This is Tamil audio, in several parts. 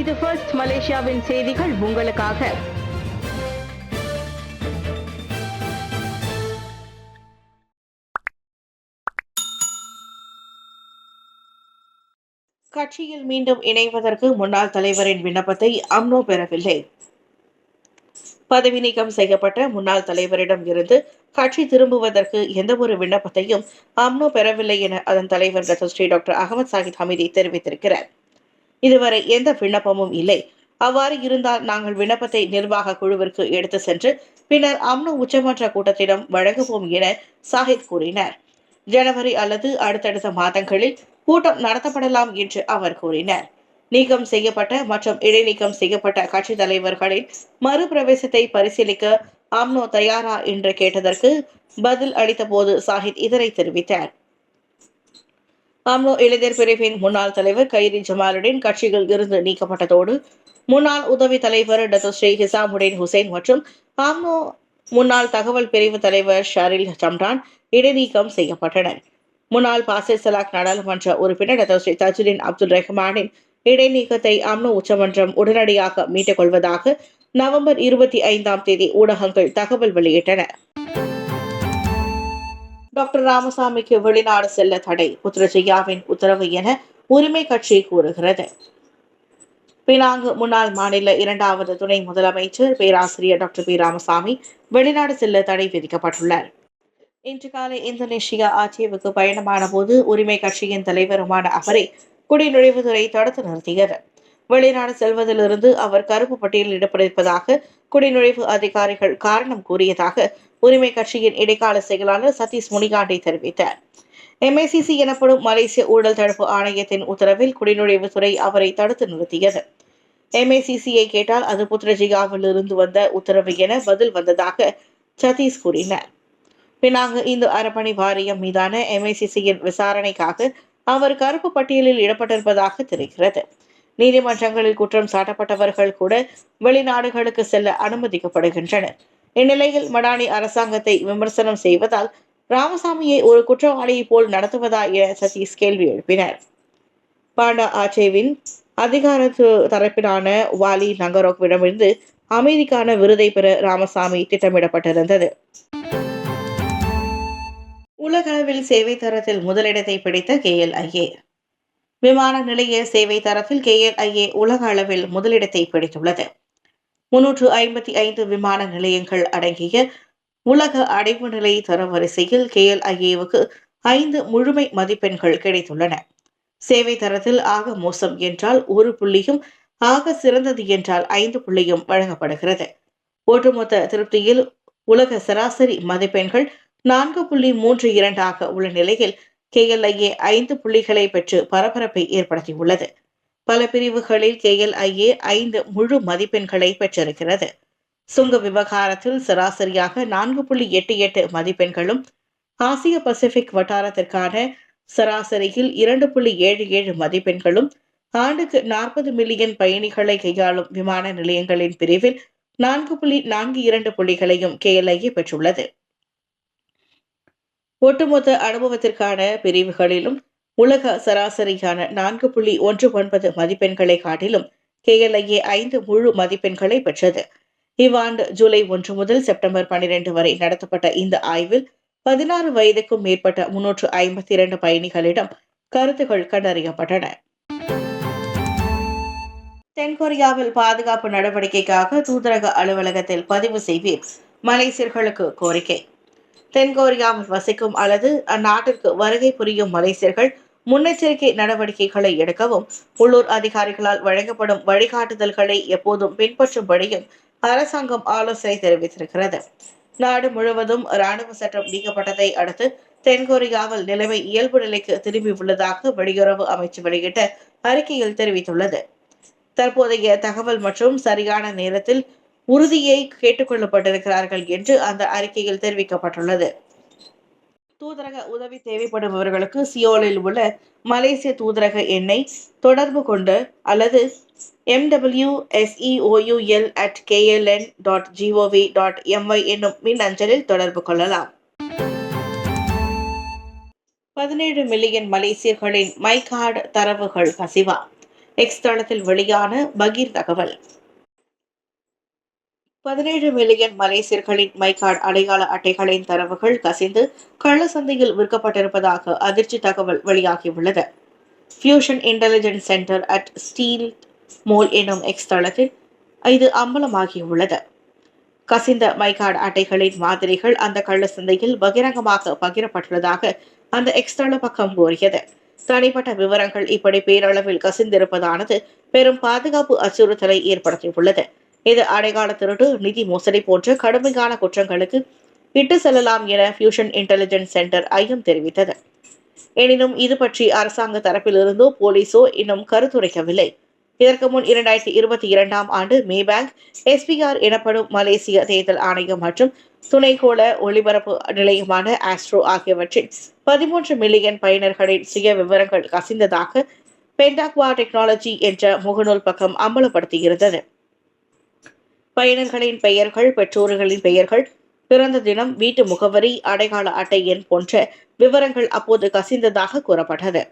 இது ஃபர்ஸ்ட் மலேசியாவின் செய்திகள் உங்களுக்காக. கட்சியில் மீண்டும் இணைவதற்கு முன்னாள் தலைவரின் விண்ணப்பத்தை அம்னோ பெறவில்லை. பதவி நீக்கம் செய்யப்பட்ட முன்னாள் தலைவரிடம் இருந்து கட்சி திரும்புவதற்கு எந்தவொரு விண்ணப்பத்தையும் அம்னோ பெறவில்லை என அதன் தலைவர் டத்தோஸ்ரீ டாக்டர் அகமது சாஹித் ஹமீதி தெரிவித்திருக்கிறார். இதுவரை எந்த விண்ணப்பமும் இல்லை. அவ்வாறு இருந்தால் நாங்கள் விண்ணப்பத்தை நிர்வாக குழுவிற்கு எடுத்து சென்று பின்னர் அம்னோ உச்சமன்ற கூட்டத்திடம் வழங்குவோம் என சாஹித் கூறினார். ஜனவரி அல்லது அடுத்தடுத்த மாதங்களில் கூட்டம் நடத்தப்படலாம் என்று அவர் கூறினார். நீக்கம் செய்யப்பட்ட மற்றும் இடைநீக்கம் செய்யப்பட்ட கட்சி தலைவர்களின் மறுபிரவேசத்தை பரிசீலிக்க அம்னோ தயாரா என்று கேட்டதற்கு பதில் அளித்த போது சாஹித் இதனை தெரிவித்தார். அம்னோ இளைஞர் பிரிவின் முன்னாள் தலைவர் கைரி ஜமாலுடன் கட்சியில் இருந்து நீக்கப்பட்டதோடு முன்னாள் உதவி தலைவர் டத்தோஸ்ரீ ஹிசாமுடீன் ஹுசைன் மற்றும் அம்னோ முன்னாள் தகவல் பிரிவு தலைவர் ஷரில் ஜம்ரான் இடைநீக்கம் செய்யப்பட்டனர். முன்னாள் பாசிர் சலாக் நாடாளுமன்ற உறுப்பினர் டத்தோஸ்ரீ தஜுதீன் அப்துல் ரஹ்மானின் இடைநீக்கத்தை அம்னோ உச்சமன்றம் உடனடியாக மீட்டுக் கொள்வதாக நவம்பர் 25 ஊடகங்கள் தகவல் வெளியிட்டன. டாக்டர் ராமசாமிக்கு வெளிநாடு செல்ல தடை, புத்ரஜயாவின் உத்தரவு என உரிமை கட்சி கூறுகிறது. பினாங்கு முன்னாள் மாநில 2வது துணை முதலமைச்சர் பேராசிரியர் டாக்டர் பி ராமசாமி வெளிநாடு செல்ல தடை விதிக்கப்பட்டுள்ளார். இன்று காலை இந்தோனேஷியா ஆட்சியவுக்கு பயணமான போது உரிமை கட்சியின் தலைவருமான அவரை குடிநுழைவுத்துறை தடுத்து நிறுத்தியது. வெளிநாடு செல்வதிலிருந்து அவர் கருப்பு பட்டியலில் இடப்பட்டிருப்பதாக குடிநுழைவு அதிகாரிகள் காரணம் கூறியதாக உரிமை கட்சியின் இடைக்கால செயலாளர் சதீஷ் முனிகாண்டை தெரிவித்தார். MACC எனப்படும் மலேசிய ஊழல் தடுப்பு ஆணையத்தின் உத்தரவில் குடிநுழைவுத்துறை அவரை தடுத்து நிறுத்தியது. MACCயை கேட்டால் அது புத்ரஜயாவில் இருந்து வந்த உத்தரவு என பதில் வந்ததாக சதீஷ் கூறினார். பினாங்கு இந்து அறப்பணி வாரியம் மீதான MACCயின் விசாரணைக்காக அவர் கருப்பு பட்டியலில் இடப்பட்டிருப்பதாக தெரிகிறது. நீதிமன்றங்களில் குற்றம் சாட்டப்பட்டவர்கள் கூட வெளிநாடுகளுக்கு செல்ல அனுமதிக்கப்படுகின்றனர். இந்நிலையில் மடானி அரசாங்கத்தை விமர்சனம் செய்வதால் ராமசாமியை ஒரு குற்றவாளியை போல் நடத்துவதா என சதீஷ் கேள்வி எழுப்பினர். பாண்டா ஆட்சேவின் அதிகார தரப்பிலான வாலி நங்கரோவிடமிருந்து அமைதிக்கான விருதை பெற ராமசாமி திட்டமிடப்பட்டிருந்தது. உலகளவில் சேவை தரத்தில் முதலிடத்தை பிடித்த KLIA. விமான நிலைய சேவை தரத்தில் KLIA உலக அளவில் முதலிடத்தை பிடித்துள்ளது. 355 விமான நிலையங்கள் அடங்கிய உலக அடைவு நிலை தரவரிசையில் KLIAவுக்கு 5 முழுமை மதிப்பெண்கள் கிடைத்துள்ளன. சேவை தரத்தில் ஆக மோசம் என்றால் 1 புள்ளியும், ஆக சிறந்தது என்றால் 5 புள்ளியும் வழங்கப்படுகிறது. ஒட்டுமொத்த திருப்தியில் உலக சராசரி மதிப்பெண்கள் 4.32 உள்ள நிலையில் KLIA 5 புள்ளிகளை பெற்று பரபரப்பை ஏற்படுத்தியுள்ளது. பல பிரிவுகளில் KLIA 5 முழு மதிப்பெண்களை பெற்றிருக்கிறது. சுங்க விவகாரத்தில் சராசரியாக 4.88 மதிப்பெண்களும், ஆசிய பசிபிக் வட்டாரத்திற்கான சராசரியில் 2.77 மதிப்பெண்களும், ஆண்டுக்கு 40 மில்லியன் பயணிகளை கையாளும் விமான நிலையங்களின் பிரிவில் 4.42 புள்ளிகளையும் KLIA பெற்றுள்ளது. ஒட்டுமொத்த அனுபவத்திற்கான பிரிவுகளிலும் உலக சராசரியான 4.19 மதிப்பெண்களை காட்டிலும் KLIA 5 முழு மதிப்பெண்களை பெற்றது. இவ்வாண்டு ஜூலை 1 முதல் செப்டம்பர் 12 வரை நடத்தப்பட்ட இந்த ஆய்வில் 16 வயதுக்கும் மேற்பட்ட 352 பயணிகளிடம் கருத்துகள் கண்டறியப்பட்டன. தென்கொரியாவில் பாதுகாப்பு நடவடிக்கைக்காக தூதரக அலுவலகத்தில் பதிவு செய்வீர், மலேசியர்களுக்கு கோரிக்கை. தென்கொரியாவில் வசிக்கும் அல்லது அந்நாட்டிற்கு வருகை புரியும் மலேசியர்கள் முன்னெச்சரிக்கை நடவடிக்கைகளை எடுக்கவும், உள்ளூர் அதிகாரிகளால் வழங்கப்படும் வழிகாட்டுதல்களை எப்போதும் பின்பற்றும்படியும் அரசாங்கம் ஆலோசனை தெரிவித்திருக்கிறது. நாடு முழுவதும் இராணுவ சட்டம் நீக்கப்பட்டதை அடுத்து தென்கொரியாவில் நிலைமை இயல்பு நிலைக்கு திரும்பியுள்ளதாக வெளியுறவு அமைச்சு வெளியிட்ட அறிக்கையில் தெரிவித்துள்ளது. தற்போதைய தகவல் மற்றும் சரியான நேரத்தில் உறுதியை கேட்டுக்கொள்ளப்பட்டிருக்கிறார்கள் என்று அந்த அறிக்கையில் தெரிவிக்கப்பட்டுள்ளது. தூதரக உதவி தேவைப்படுபவர்களுக்கு சியோலில் உள்ள மலேசிய தூதரக எண்ணை தொடர்பு கொண்டு அல்லது mwoul@kln.gov.my என்னும் மின்னஞ்சலில் தொடர்பு கொள்ளலாம். 17 மில்லியன் மலேசியர்களின் மை கார்டு தரவுகள் கசிவா? எக்ஸ் தளத்தில் வெளியான பகீர் தகவல். 17 மில்லியன் மலேசியர்களின் மைகார்டு அடையாள அட்டைகளின் தரவுகள் கசிந்து கள்ள சந்தையில் விற்கப்பட்டிருப்பதாக அதிர்ச்சி தகவல் வெளியாகியுள்ளது. Fusion intelligence centre at steel mole எனும் எக்ஸ் தளத்தில் இது அம்பலமாகியுள்ளது. கசிந்த மைகார்டு அட்டைகளின் மாதிரிகள் அந்த கள்ள சந்தையில் பகிரங்கமாக பகிரப்பட்டுள்ளதாக அந்த எக்ஸ் தள பக்கம் கூறியது. தனிப்பட்ட விவரங்கள் இப்படி பேரளவில் கசிந்திருப்பதானது பெரும் பாதுகாப்பு அச்சுறுத்தலை ஏற்படுத்தியுள்ளது. இது அடையாள திருட்டு, நிதி மோசடி போன்ற கடுமையான குற்றங்களுக்கு இட்டு செல்லலாம் என ஃபியூஷன் இன்டெலிஜென்ஸ் சென்டர் ஐயம் தெரிவித்தது. எனினும் இது பற்றி அரசாங்க தரப்பிலிருந்தோ போலீசோ இன்னும் கருத்துரைக்கவில்லை. இதற்கு முன் 2022ஆம் ஆண்டு மேபேங்க், SPR எனப்படும் மலேசிய தேர்தல் ஆணையம் மற்றும் துணைக்கோள ஒளிபரப்பு நிலையமான ஆஸ்ட்ரோ ஆகியவற்றின் 13 மில்லியன் பயனர்களின் சுய விவரங்கள் கசிந்ததாக பென்டாக்வா டெக்னாலஜி என்ற முகநூல் பக்கம் அம்பலப்படுத்தியிருந்தது. பயனர்களின் பெயர்கள், பெற்றோர்களின் பெயர்கள், பிறந்த தினம், வீட்டு முகவரி, அடையாள அட்டை எண் போன்ற விவரங்கள் அப்போது கசிந்ததாக கூறப்பட்டது.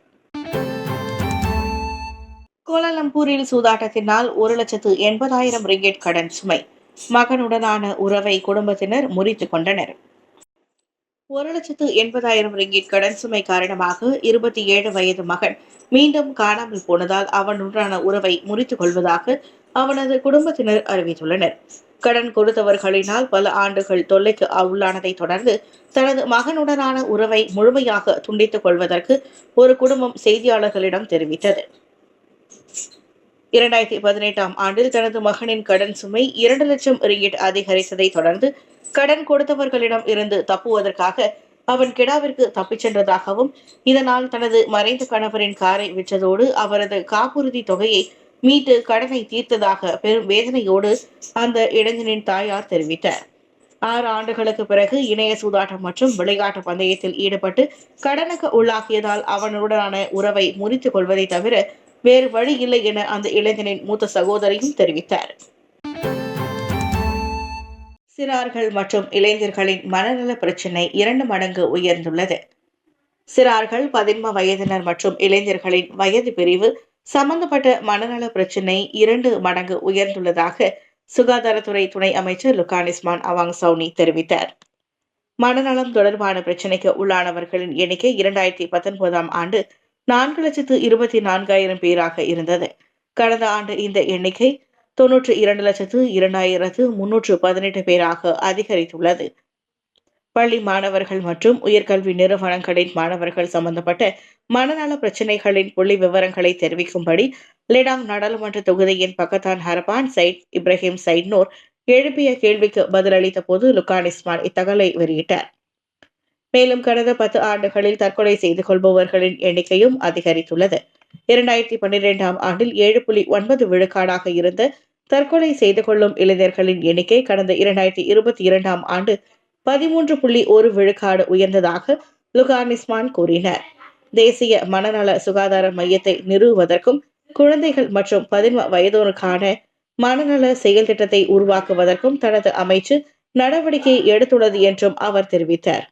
கோலாலம்பூரில் சூதாட்டத்தினால் 1,80,000 ரிங்கெட் கடன் சுமை. மகனுடனான உறவை குடும்பத்தினர் முறித்துக் கொண்டனர். 1,80,000 ரிங்கெட் கடன் சுமை காரணமாக 27 வயது மகன் மீண்டும் காணாமல் போனதால் அவனுடனான உறவை முறித்துக் கொள்வதாக அவனது குடும்பத்தினர் அறிவித்துள்ளனர். கடன் கொடுத்தவர்களினால் பல ஆண்டுகள் தொல்லைக்கு உள்ளானதை தொடர்ந்து தனது மகனுடனான உறவை முழுமையாக துண்டித்துக் கொள்வதற்கு ஒரு குடும்பம் செய்தியாளர்களிடம் தெரிவித்தது. 2018ஆம் ஆண்டில் தனது மகனின் கடன் சுமை 2 லட்சம் ரிங்கெட் அதிகரித்ததை தொடர்ந்து கடன் கொடுத்தவர்களிடம் இருந்து தப்புவதற்காக அவன் கெடாவிற்கு தப்பிச் சென்றதாகவும், இதனால் தனது மறைந்த கணவரின் காரை விற்றதோடு அவரது காப்புறுதி தொகையை மீட்டு கடனை தீர்த்ததாக பெரும் வேதனையோடு அந்த இளைஞனின் தாயார் தெரிவித்தார். 6 ஆண்டுகளுக்கு பிறகு இணைய சூதாட்டம் மற்றும் விளையாட்டு பந்தயத்தில் ஈடுபட்டு கடனுக்கு உள்ளாகியதால் அவனுடனான உறவை முறித்துக் கொள்வதை தவிர வேறு வழி இல்லை என அந்த இளைஞனின் மூத்த சகோதரியும் தெரிவித்தார். சிறார்கள் மற்றும் இளைஞர்களின் மனநல பிரச்சினை 2 மடங்கு உயர்ந்துள்ளது. சிறார்கள், 13 வயதினர் மற்றும் இளைஞர்களின் வயது பிரிவு சம்பந்தப்பட்ட மனநல பிரச்சினை 2 மடங்கு உயர்ந்துள்ளதாக சுகாதாரத்துறை துணை அமைச்சர் லுகானிஸ்மான் அவாங் சவுனி தெரிவித்தார். மனநலம் தொடர்பான பிரச்சினைக்கு உள்ளானவர்களின் எண்ணிக்கை 2019ஆம் ஆண்டு 4,24,000 பேராக இருந்தது. கடந்த ஆண்டு இந்த எண்ணிக்கை 92,02,318 பேராக அதிகரித்துள்ளது. பள்ளி மாணவர்கள் மற்றும் உயர்கல்வி நிறுவனங்களின் மாணவர்கள் சம்பந்தப்பட்ட மனநல பிரச்சினைகளின் புள்ளி விவரங்களை தெரிவிக்கும்படி லெடாங் நாடாளுமன்ற தொகுதியின் பக்கத்தான் ஹரபான் சைட் இப்ராஹிம் சைட்னோர் எழுப்பிய கேள்விக்கு பதிலளித்த போது லுகானிஸ்மான் இத்தகவலை வெளியிட்டார். மேலும் கடந்த 10 ஆண்டுகளில் தற்கொலை செய்து கொள்பவர்களின் எண்ணிக்கையும் அதிகரித்துள்ளது. 2012ஆம் ஆண்டில் 7.9 விழுக்காடாக இருந்த தற்கொலை செய்து கொள்ளும் இளைஞர்களின் எண்ணிக்கை கடந்த 2022ஆம் ஆண்டு 13.1 விழுக்காடு உயர்ந்ததாக லுகானிஸ்மான் கூறினார். தேசிய மனநல சுகாதார மையத்தை நிறுவுவதற்கும் குழந்தைகள் மற்றும் 13 வயதோருக்கான மனநல செயல் திட்டத்தை உருவாக்குவதற்கும் தனது அமைச்சு நடவடிக்கை எடுத்துள்ளது என்றும் அவர் தெரிவித்தார்.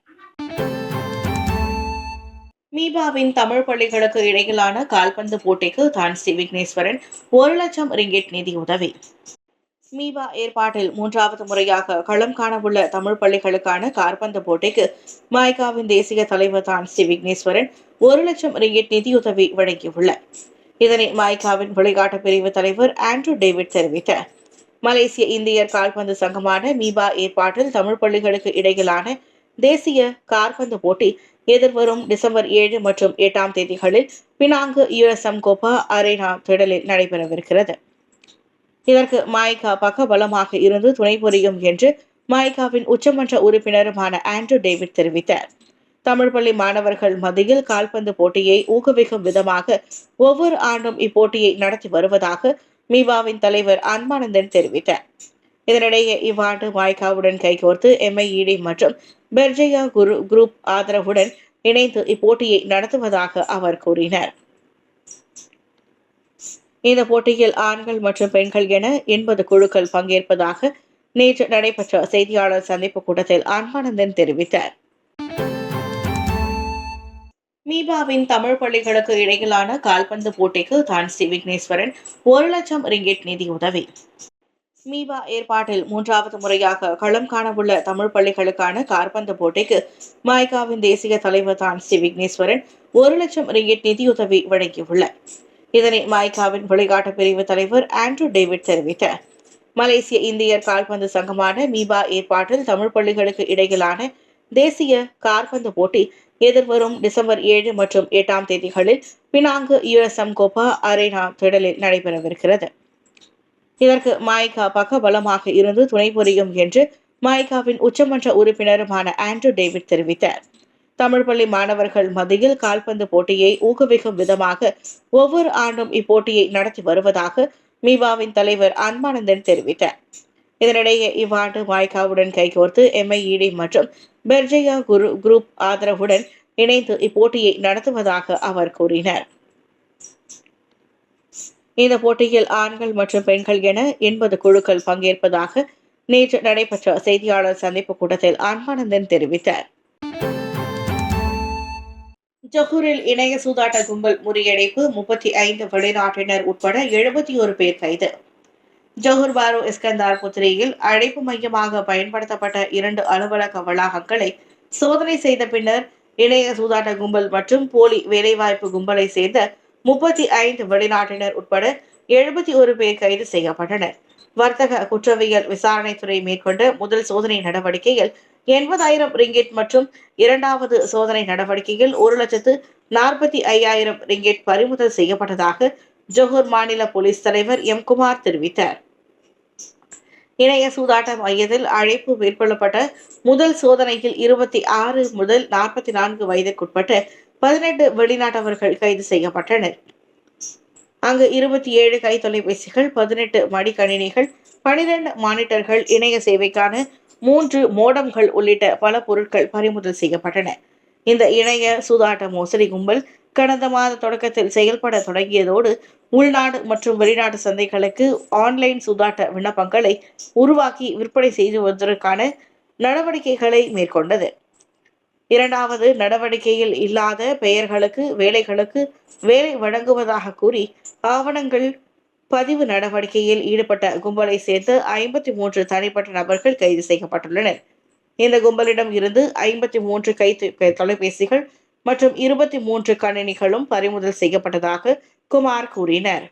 மீபாவின் தமிழ் பள்ளிகளுக்கு இடையிலான கால்பந்து போட்டிக்கு தான் ஸ்ரீ விக்னேஸ்வரன் 1 லட்சம் ரிங்கெட் நிதியுதவி. மீபா ஏற்பாட்டில் 3வது முறையாக களம் காணவுள்ள தமிழ் பள்ளிகளுக்கான கால்பந்து போட்டிக்கு மாய்காவின் தேசிய தலைவர் தான் ஸ்ரீ விக்னேஸ்வரன் 1 லட்சம் ரிங்கெட் நிதியுதவி வழங்கியுள்ளார். இதனை மாய்காவின் விளையாட்டு பிரிவு தலைவர் ஆண்ட்ரூ டேவிட் தெரிவித்தார். மலேசிய இந்தியர் கால்பந்து சங்கமான மீபா ஏற்பாட்டில் தமிழ் பள்ளிகளுக்கு இடையிலான தேசிய கால்பந்து போட்டி எதிர்வரும் டிசம்பர் 7 மற்றும் 8ஆம் தேதிகளில் பினாங்கு USM கோப்பா அரேனா திடலில் நடைபெறவிருக்கிறது. இதற்கு மாய்கா பக்கபலமாக இருந்து துணை புரியும் என்று மாய்காவின் உச்சமன்ற உறுப்பினருமான ஆண்ட்ரூ டேவிட் தெரிவித்தார். தமிழ் பள்ளி மாணவர்கள் மத்தியில் கால்பந்து போட்டியை ஊக்குவிக்கும் விதமாக ஒவ்வொரு ஆண்டும் இப்போட்டியை நடத்தி வருவதாக மீபாவின் தலைவர் அன்பானந்தன் தெரிவித்தார். இதனிடையே இவ்வாண்டு மாய்காவுடன் கைகோர்த்து MIED மற்றும் பெர்ஜயா குரூப் ஆதரவுடன் இணைந்து இப்போட்டியை நடத்துவதாக அவர் கூறினார். இந்த போட்டியில் ஆண்கள் மற்றும் பெண்கள் என 80 குழுக்கள் பங்கேற்பதாக நேற்று நடைபெற்ற செய்தியாளர் சந்திப்பு கூட்டத்தில் அன்பானந்தன் தெரிவித்தார். மீபாவின் தமிழ் பள்ளிகளுக்கு இடையிலான கால்பந்து போட்டிக்கு தான்சி விக்னேஸ்வரன் 1,00,000 ரிங்கெட் நிதியுதவி. மீபா ஏற்பாட்டில் 3வது முறையாக களம் காணவுள்ள தமிழ் பள்ளிகளுக்கான கால்பந்து போட்டிக்கு மாய்காவின் தேசிய தலைவர் தான்சி விக்னேஸ்வரன் 1,00,000 ரிங்கெட் நிதியுதவி வழங்கியுள்ளார். இதனை மாய்காவின் விளையாட்டு பிரிவு தலைவர் ஆண்ட்ரூ டேவிட் தெரிவித்தார். மலேசிய இந்தியர் கால்பந்து சங்கமான மீபா ஏற்பாட்டில் தமிழ் பள்ளிகளுக்கு இடையிலான தேசிய கால்பந்து போட்டி எதிர்வரும் டிசம்பர் 7 மற்றும் 8ஆம் தேதிகளில் பினாங்கு USM கோப்பா அரேனா திடலில் நடைபெறவிருக்கிறது. இதற்கு மாய்கா பக்கபலமாக இருந்து துணை புரியும் என்று மாய்காவின் உச்சமன்ற உறுப்பினருமான ஆண்ட்ரூ டேவிட் தெரிவித்தார். தமிழ் பள்ளி மாணவர்கள் மத்தியில் கால்பந்து போட்டியை ஊக்குவிக்கும் விதமாக ஒவ்வொரு ஆண்டும் இப்போட்டியை நடத்தி வருவதாக மீபாவின் தலைவர் அன்பானந்தன் தெரிவித்தார். இதனிடையே இவ்வாண்டு மாய்காவுடன் கைகோர்த்து MIED மற்றும் பெர்ஜயா குரூப் ஆதரவுடன் இணைந்து இப்போட்டியை நடத்துவதாக அவர் கூறினார். இந்த போட்டியில் ஆண்கள் மற்றும் பெண்கள் என 80 குழுக்கள் பங்கேற்பதாக நேற்று நடைபெற்ற செய்தியாளர் சந்திப்பு கூட்டத்தில் அன்பானந்தன் தெரிவித்தார். ஜொஹூரில் இணைய சூதாட்ட கும்பல் முறியடிப்பு, 35 வெளிநாட்டினர் உட்பட 71 பேர் கைது. ஜொஹூர் பாரு இஸ்கந்தார் புத்திரியில் அழைப்பு மையமாக பயன்படுத்தப்பட்ட 2 அலுவலக வளாகங்களை சோதனை செய்த பின்னர் இணைய சூதாட்ட கும்பல் மற்றும் போலி வேலைவாய்ப்பு கும்பலை சேர்ந்த 35 வெளிநாட்டினர் உட்பட 71 பேர் கைது செய்யப்பட்டனர். வர்த்தக குற்றவியல் விசாரணைத்துறை மேற்கொண்ட முதல் சோதனை நடவடிக்கையில் 80,000 ரிங்கெட் மற்றும் 2வது சோதனை நடவடிக்கையில் 1,45,000 ரிங்கெட் பறிமுதல் செய்யப்பட்டதாக ஜொஹூர் மாநில போலீஸ் தலைவர் குமார் தெரிவித்தார். இணைய சூதாட்ட மையத்தில் அழைப்பு மேற்கொள்ளப்பட்ட முதல் சோதனையில் 26 முதல் 44 வயதிற்குட்பட்ட 18 வெளிநாட்டவர்கள் கைது செய்யப்பட்டனர். அங்கு 27 கை தொலைபேசிகள், 18 மடிக்கணினிகள், 12 மானிட்டர்கள், இணைய சேவைக்கான 3 மோடம்கள் உள்ளிட்ட பல பொருட்கள் பறிமுதல் செய்யப்பட்டன. இந்த இணைய சூதாட்ட மோசடி கும்பல் கடந்த மாத தொடக்கத்தில் செயல்பட தொடங்கியதோடு உள்நாடு மற்றும் வெளிநாட்டு சந்தைகளுக்கு ஆன்லைன் சூதாட்ட விண்ணப்பங்களை உருவாக்கி விற்பனை செய்வதற்கான நடவடிக்கைகளை மேற்கொண்டது. 2வது நடவடிக்கையில் இல்லாத பெயர்களுக்கு வேலைகளுக்கு வேலை வழங்குவதாக கூறி ஆவணங்கள் பதிவு நடவடிக்கையில் ஈடுபட்ட கும்பலை சேர்த்து 53 தனிப்பட்ட நபர்கள் கைது செய்யப்பட்டுள்ளனர். இந்த கும்பலிடம் இருந்து 53 கை தொலைபேசிகள் மற்றும் 23 கணினிகளும் பறிமுதல் செய்யப்பட்டதாக குமார் கூறினார்.